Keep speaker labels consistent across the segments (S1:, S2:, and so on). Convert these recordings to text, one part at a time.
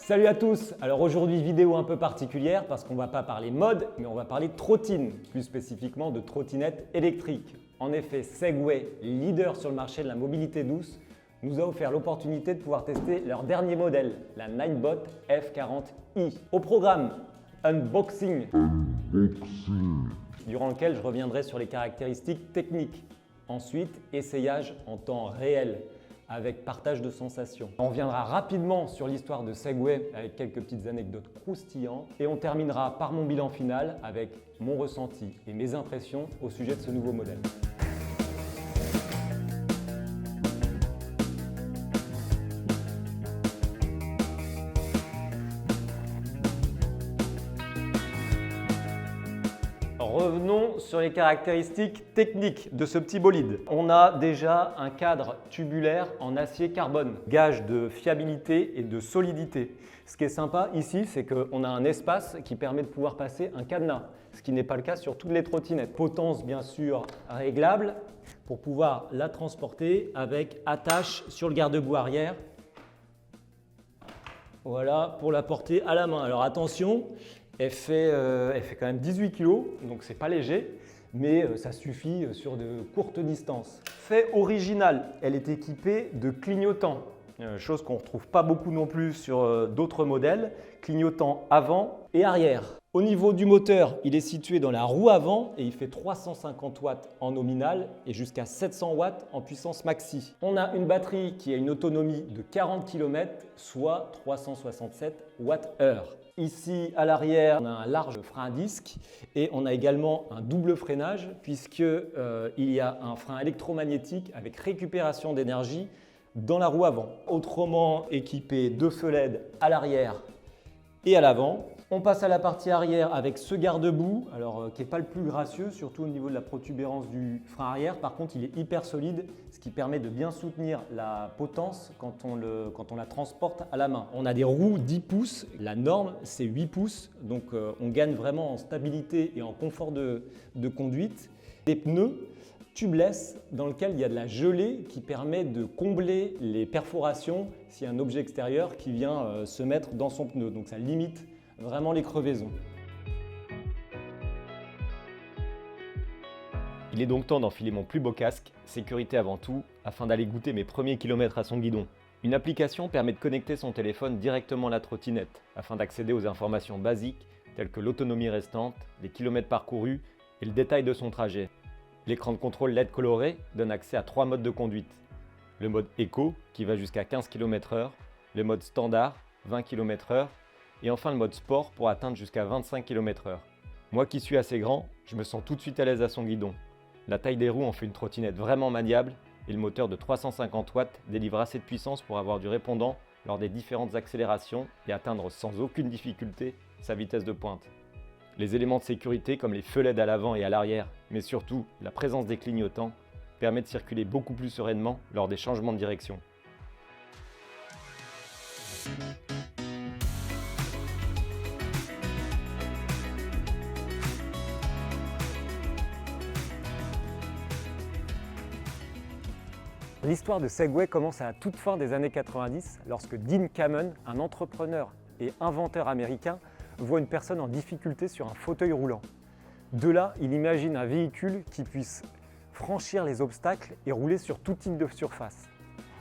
S1: Salut à tous! Alors aujourd'hui vidéo un peu particulière parce qu'on ne va pas parler mode mais on va parler trottine, plus spécifiquement de trottinette électrique. En effet, Segway, leader sur le marché de la mobilité douce, nous a offert l'opportunité de pouvoir tester leur dernier modèle, la Ninebot F40i. Au programme, unboxing, durant lequel je reviendrai sur les caractéristiques techniques. Ensuite, essayage en temps réel, avec partage de sensations. On reviendra rapidement sur l'histoire de Segway avec quelques petites anecdotes croustillantes et on terminera par mon bilan final avec mon ressenti et mes impressions au sujet de ce nouveau modèle. Revenons sur les caractéristiques techniques de ce petit bolide. On a déjà un cadre tubulaire en acier carbone, gage de fiabilité et de solidité. Ce qui est sympa ici, c'est qu'on a un espace qui permet de pouvoir passer un cadenas, ce qui n'est pas le cas sur toutes les trottinettes. Potence bien sûr réglable pour pouvoir la transporter avec attache sur le garde-boue arrière. Voilà, pour la porter à la main. Alors attention, elle fait quand même 18 kg, donc c'est pas léger, mais ça suffit sur de courtes distances. Fait original, elle est équipée de clignotants, chose qu'on ne retrouve pas beaucoup non plus sur d'autres modèles, clignotants avant et arrière. Au niveau du moteur, il est situé dans la roue avant et il fait 350 watts en nominal et jusqu'à 700 watts en puissance maxi. On a une batterie qui a une autonomie de 40 km, soit 367 Wh. Ici à l'arrière, on a un large frein à disque et on a également un double freinage puisqu'il y a un frein électromagnétique avec récupération d'énergie dans la roue avant. Autrement équipé de feux LED à l'arrière et à l'avant. On passe à la partie arrière avec ce garde-boue, alors qui n'est pas le plus gracieux, surtout au niveau de la protubérance du frein arrière. Par contre, il est hyper solide, ce qui permet de bien soutenir la potence quand on la transporte à la main. On a des roues 10 pouces, la norme c'est 8 pouces, donc on gagne vraiment en stabilité et en confort de conduite. Des pneus tubeless dans lesquels il y a de la gelée qui permet de combler les perforations s'il y a un objet extérieur qui vient se mettre dans son pneu, donc ça limite vraiment les crevaisons.
S2: Il est donc temps d'enfiler mon plus beau casque, sécurité avant tout, afin d'aller goûter mes premiers kilomètres à son guidon. Une application permet de connecter son téléphone directement à la trottinette, afin d'accéder aux informations basiques telles que l'autonomie restante, les kilomètres parcourus et le détail de son trajet. L'écran de contrôle LED coloré donne accès à 3 modes de conduite. Le mode Eco, qui va jusqu'à 15 km/h, le mode Standard, 20 km/h, et enfin le mode Sport pour atteindre jusqu'à 25 km/h. Moi qui suis assez grand, je me sens tout de suite à l'aise à son guidon. La taille des roues en fait une trottinette vraiment maniable et le moteur de 350 watts délivre assez de puissance pour avoir du répondant lors des différentes accélérations et atteindre sans aucune difficulté sa vitesse de pointe. Les éléments de sécurité comme les feux LED à l'avant et à l'arrière, mais surtout la présence des clignotants, permet de circuler beaucoup plus sereinement lors des changements de direction.
S1: L'histoire de Segway commence à la toute fin des années 90 lorsque Dean Kamen, un entrepreneur et inventeur américain, voit une personne en difficulté sur un fauteuil roulant. De là, il imagine un véhicule qui puisse franchir les obstacles et rouler sur tout type de surface.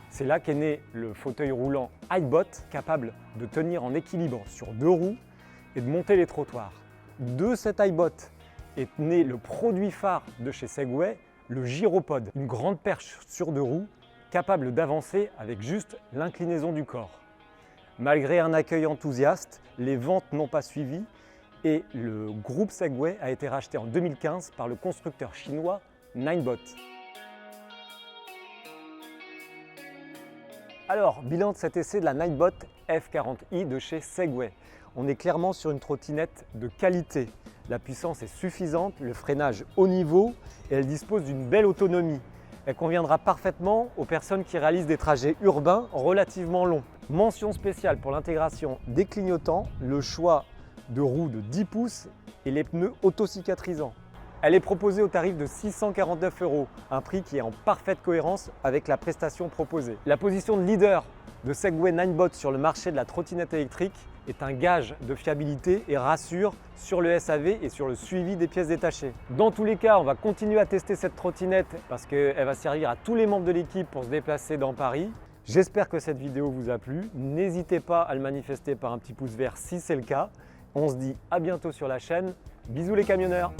S1: C'est là qu'est né le fauteuil roulant iBot, capable de tenir en équilibre sur 2 roues et de monter les trottoirs. De cet iBot est né le produit phare de chez Segway, le Gyropod, une grande perche sur 2 roues capable d'avancer avec juste l'inclinaison du corps. Malgré un accueil enthousiaste, les ventes n'ont pas suivi et le groupe Segway a été racheté en 2015 par le constructeur chinois Ninebot. Alors, bilan de cet essai de la Ninebot F40i de chez Segway. On est clairement sur une trottinette de qualité. La puissance est suffisante, le freinage haut niveau et elle dispose d'une belle autonomie. Elle conviendra parfaitement aux personnes qui réalisent des trajets urbains relativement longs. Mention spéciale pour l'intégration des clignotants, le choix de roues de 10 pouces et les pneus autocicatrisants. Elle est proposée au tarif de 649 €, un prix qui est en parfaite cohérence avec la prestation proposée. La position de leader de Segway Ninebot sur le marché de la trottinette électrique est un gage de fiabilité et rassure sur le SAV et sur le suivi des pièces détachées. Dans tous les cas, on va continuer à tester cette trottinette parce qu'elle va servir à tous les membres de l'équipe pour se déplacer dans Paris. J'espère que cette vidéo vous a plu. N'hésitez pas à le manifester par un petit pouce vert si c'est le cas. On se dit à bientôt sur la chaîne. Bisous les camionneurs!